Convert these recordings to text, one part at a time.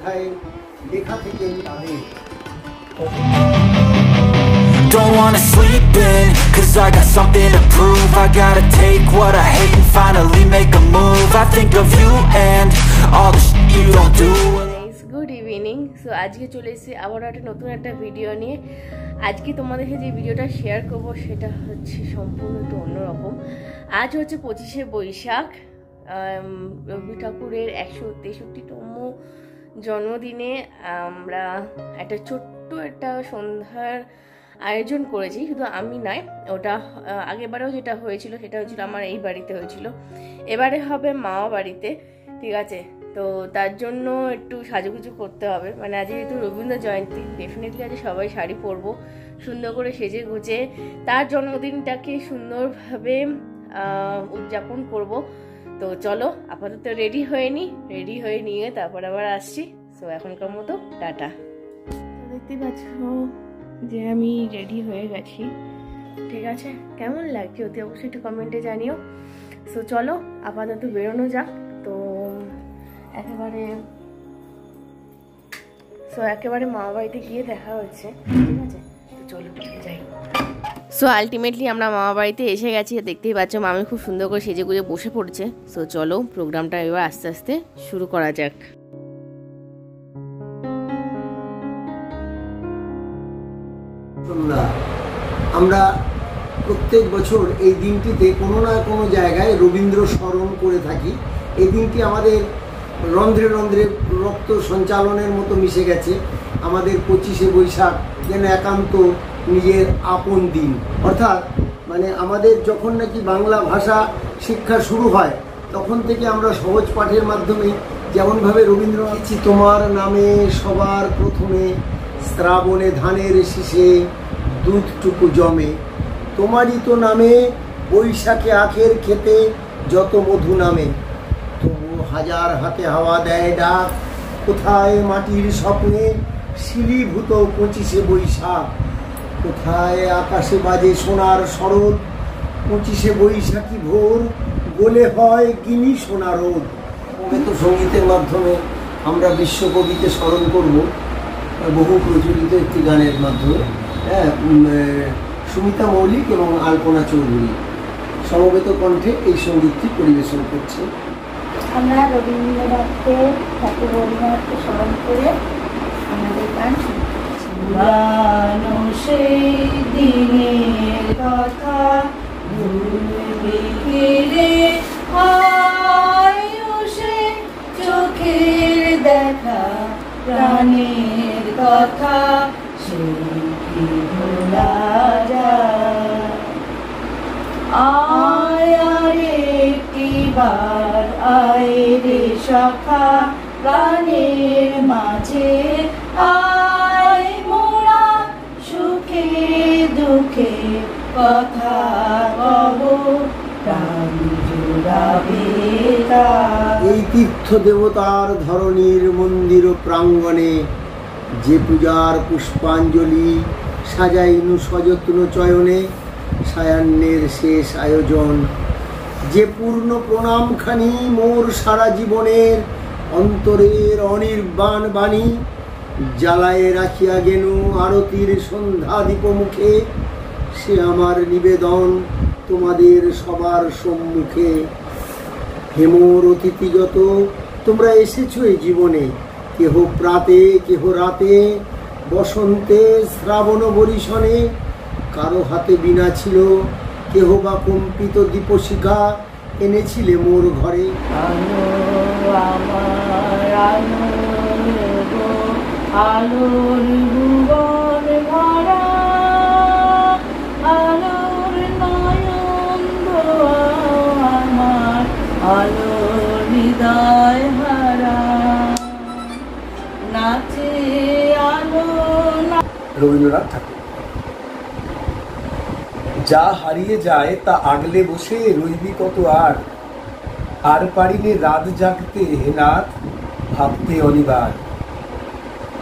অধ্যায়ের লেখা থেকে তাদের Don't wanna sleep in, cause I got something to prove. I gotta take what I hate and finally make a move. I think of you and all the shit you don't do. Good evening. So আজকে চলে এসেছি আবার একটা নতুন একটা video নিয়ে। আজকে তোমাদেরকে যে ভিডিওটা শেয়ার করব সেটা হচ্ছে সম্পূর্ণ একটু অন্যরকম। আজ হচ্ছে 25শে বৈশাখ, রবি ঠাকুরের 163তম জন্মদিনে আমরা একটা ছোট্ট একটা সন্ধ্যার আয়োজন করেছি। শুধু আমি নয়, ওটা আগেরবারেও যেটা হয়েছিল সেটা হয়েছিল আমার এই বাড়িতে হয়েছিল, এবারে হবে মামা বাড়িতে। ঠিক আছে, তো তার জন্য একটু সাজুগুজু করতে হবে। মানে আজ যেহেতু রবীন্দ্র জয়ন্তী, ডেফিনেটলি আজ সবাই শাড়ি পরবো, সুন্দর করে সেজে গুজে তার জন্মদিনটাকে সুন্দরভাবে উদযাপন করব। তো চলো আপাতত রেডি হয়ে নিয়ে তারপর আবার আসছি। সো এখনকার মতো টাটা। দেখতে পাচ্ছ যে আমি রেডি হয়ে গেছি। ঠিক আছে, কেমন লাগছে অতি অবশ্যই একটু কমেন্টে জানিও। সো চলো আপাতত বেরোনো যাক। তো একেবারে মামা বাড়িতে গিয়ে দেখা হচ্ছে। ঠিক আছে, তো চলো যাই। সো আলটিমেটলি আমরা মামা বাড়িতে এসে গেছি। দেখতেই পাচ্ছ মামি খুব সুন্দর করে সেজে গুজে বসে পড়েছে। সো চলো প্রোগ্রামটা এবার আস্তে আস্তে শুরু করা যাক। আমরা প্রত্যেক বছর এই দিনটিতে কোনো না কোনো জায়গায় রবীন্দ্র স্মরণ করে থাকি। এই দিনটি আমাদের রন্ধ্রে রন্ধ্রে রক্ত সঞ্চালনের মতো মিশে গেছে। আমাদের 25শে বৈশাখ যেন একান্ত নিজের আপন দিন। অর্থাৎ মানে আমাদের যখন নাকি বাংলা ভাষা শিক্ষা শুরু হয় তখন থেকে আমরা সহজ পাঠের মাধ্যমে যেমনভাবে রবীন্দ্রনাথ তোমার নামে সবার প্রথমে শ্রাবণে ধানের শীষে দুধটুকু জমে, তোমারই তো নামে বৈশাখে আখের খেতে যত মধু নামে, তবু হাজার হাতে হাওয়া দেয় ডাক, কোথায় মাটির স্বপ্নে শিলীভূত 25শে বৈশাখ, কোথায় আকাশে বাজে সোনার শরৎ, 25শে বৈশাখী ভোর গোলে হয় গিনি সোনা রোদ। তো সঙ্গীতের মাধ্যমে আমরা বিশ্বকবিকে স্মরণ করব বহু প্রচলিত একটি গানের মাধ্যমে। হ্যাঁ, সুমিতা মৌলিক এবং আলপনা চৌধুরী সমবেত কণ্ঠে এই সঙ্গীতটি পরিবেশন করছে। আমরা রবীন্দ্রনাথের রবীন্দ্রনাথকে স্মরণ করে আমাদের গান শুনছি। সেই দিনের কথা চোখের দেখা প্রাণের কথা একটিবার আয় রে সখা প্রাণের মাঝে আয় মোরা সুখে দুঃখে কথা কব প্রাণ জুড়াবে। এই তীর্থ দেবতার ধরণীর মন্দির প্রাঙ্গণে যে পূজার পুষ্পাঞ্জলি সাজাইনু সযত্ন চয়নে, সায়ান্নের শেষ আয়োজন যে পূর্ণ প্রণামখানি মোর সারা জীবনের অন্তরের অনির্বাণ বাণী, জ্বালায় রাখিয়া গেনু আরতির সন্ধ্যা দীপমুখে, সে আমার নিবেদন তোমাদের সবার সম্মুখে। হেমর অতিথি যত তোমরা এসেছো এই জীবনে, কেহ প্রাতে কেহ রাতে, বসন্তে শ্রাবণ বরিশনে, কারো হাতে বীণা ছিল, কেহ বা কম্পিত দীপশিখা এনেছিলে মোর ঘরে। আলো আমার আলোর ভুবন ভরা, আলোর নয়ন আমার আলোর হৃদয় হারা, নাচে আলো। রবীন্দ্রনাথ ঠাকুর। যা হারিয়ে যায় তা আগলে বসে রইবি কত আর পারিলে রাত জাগতে হে নাথ ভাবতে অনিবার।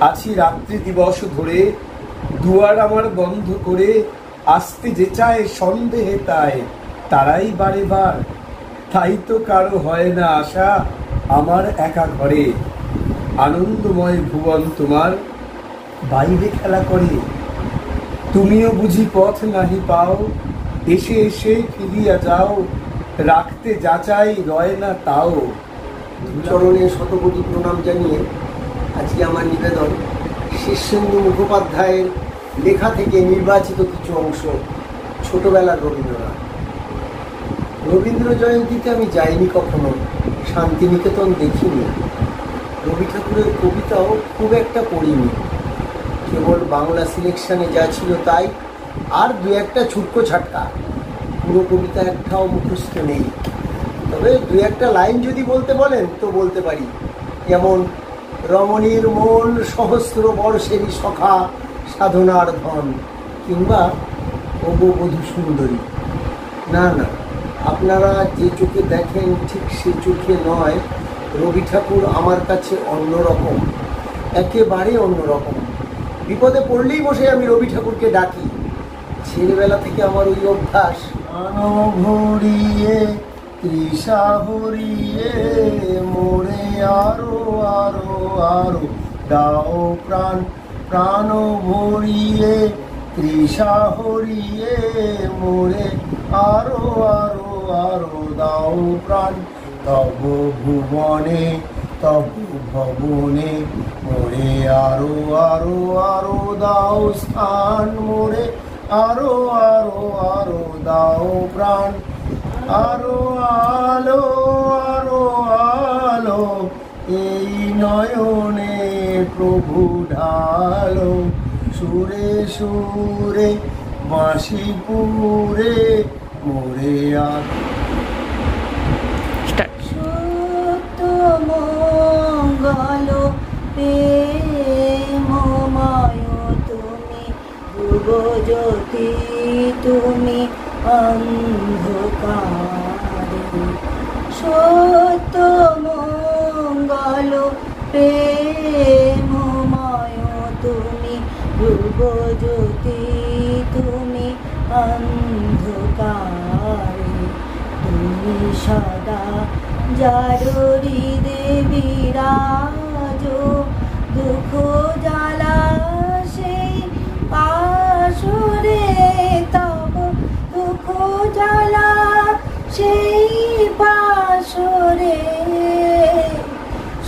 আছি রাত্রি দিবস ধরে দুয়ার আমার বন্ধ করে, আসতে যে চায় সন্দেহে তারাই বারে বার, তাই তো কারো হয় না আশা আমার একা ঘরে। আনন্দময় ভুবন তোমার, বাইরে খেলা করে তুমিও বুঝি পথ নাহি পাও, এসে এসে ফিরিয়া যাও, রাখতে যাচাই রয় না তাও। চরণে শতকোটি প্রণাম জানিয়ে আজকে আমার নিবেদন শীর্ষেন্দু মুখোপাধ্যায়ের লেখা থেকে নির্বাচিত কিছু অংশ। ছোটবেলার রবীন্দ্রনাথ। রবীন্দ্র জয়ন্তীতে আমি যাইনি কখনো, শান্তিনিকেতন দেখিনি, রবি ঠাকুরের কবিতাও খুব একটা পড়িনি, কেবল বাংলা সিলেকশনে যা ছিল তাই, আর দু একটা ছুটকো ছাটকা, পুরো কবিতা একটাও মুখস্থ নেই। তবে দু একটা লাইন যদি বলতে বলেন তো বলতে পারি, যেমন রমণীর মন সহস্র বর্ষেরই সখা সাধনার ধন, কিংবা ওগো বধূ সুন্দরী। না না, আপনারা যে চোখে দেখেন ঠিক সে চোখে নয়, রবি ঠাকুর আমার কাছে অন্যরকম, একেবারে অন্যরকম। বিপদে পড়লেই বসে আমি রবি ঠাকুরকে ডাকি। ছেলেবেলা থেকে আমার ওই অভ্যাস। ভরিয়ে তৃষা হরিয়ে মোরে আরো আরো আরো দাও প্রাণ, প্রাণ ভরিয়ে তৃষা হরিয়ে মোরে আরো আরো আরো দাও প্রাণ। তব ভুবনে তব ভবনে মোরে আরো আরো আরো দাও স্থান, মোরে আরো আরো আরো দাও প্রাণ। আরো আলো আরো আলো এই নয়নে প্রভু ঢালো, সুরে সুরে বাঁশিপুরে মোরে আর। সত্য মঙ্গল প্রেমময় তুমি, ধ্রুবজ্যোতি তুমি অন্ধকারে। সত্য মঙ্গল প্রেমময় তুমি, ধ্রুবজ্যোতি তুমি অন্ধকারে। তুমি সদা জাররি দেবী রাজ, দুঃখ জ্বালা সেই পাশরে, তব দুঃখ জ্বালা সেই পাশরে।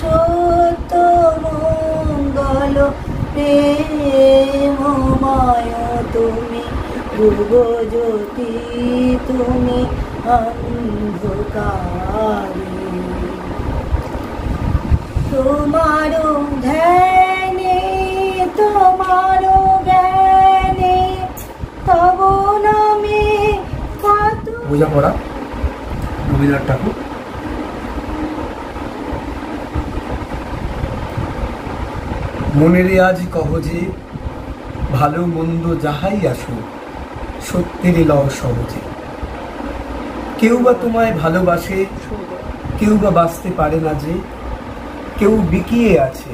সত্য মঙ্গল প্রেমময় তুমি, ধ্রুবজ্যোতি তুমি অন্ধকারে। তোমার ধ্যানে তোমার জ্ঞানে তব নামে কত। বোঝাপড়া রবীন্দ্রনাথ ঠাকুর। মনেরে আজ কহ যে ভালো মন্দ যাহাই আসুক, সত্যের লও সহজে। কেউ বা তোমায় ভালোবাসে, কেউ বা বাঁচতে পারে না যে, কেউ বিকিয়ে আছে,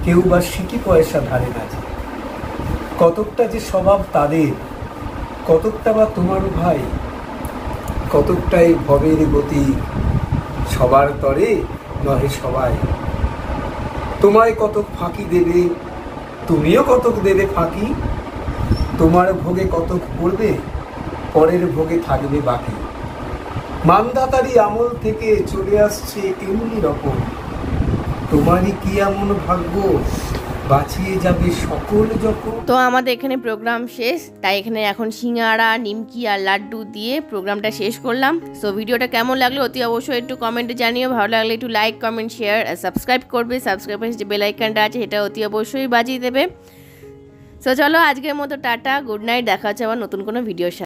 কেউ বা সিকি পয়সা ধারে না যে। কতকটা যে স্বভাব তাদের, কতকটা বা তোমার ভাই, কতকটাই ভবের গতি, সবার তরে নহে সবাই। তোমায় কতক ফাঁকি দেবে, তুমিও কতক দেবে ফাঁকি। তোমার ভোগে কতক পড়বে, পরের ভোগে থাকবে বাকি। মানধাতারি আমল থেকে চলে আসছে এমনি রকম, তোমারই কি এমন ভাগ্য বাঁচিয়ে যাবে সকল যখন। তো আমাদের এখানে প্রোগ্রাম শেষ, তাই এখানে এখন সিঙ্গাড়া, নিমকি আর লাড্ডু দিয়ে প্রোগ্রামটা শেষ করলাম। সো ভিডিওটা কেমন লাগলো অতি অবশ্যই একটু কমেন্টে জানিও। ভালো লাগলে একটু লাইক, কমেন্ট, শেয়ার আর সাবস্ক্রাইব করবে। সাবস্ক্রাইবের যে বেল আইকনটা আছে সেটা অতি অবশ্যই বাজিয়ে দেবে। সো চলো আজকের মতো টাটা, গুড নাইট, দেখা হচ্ছে আবার নতুন কোনো ভিডিওর সাথে।